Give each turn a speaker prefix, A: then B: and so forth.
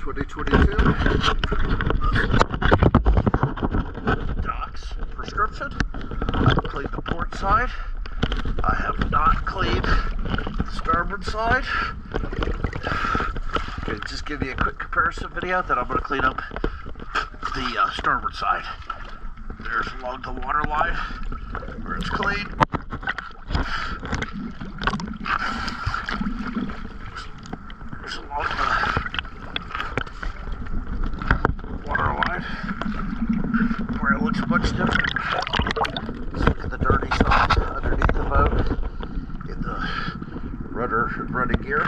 A: 2022. Docks Perscription. I've cleaned the port side. I have not cleaned the starboard side. Okay, just give you a quick comparison video, then I'm going to clean up the starboard side. There's along the water line where it's clean. There's along the water line where it looks much different. Let's look at the dirty stuff underneath the boat in the rudder running gear.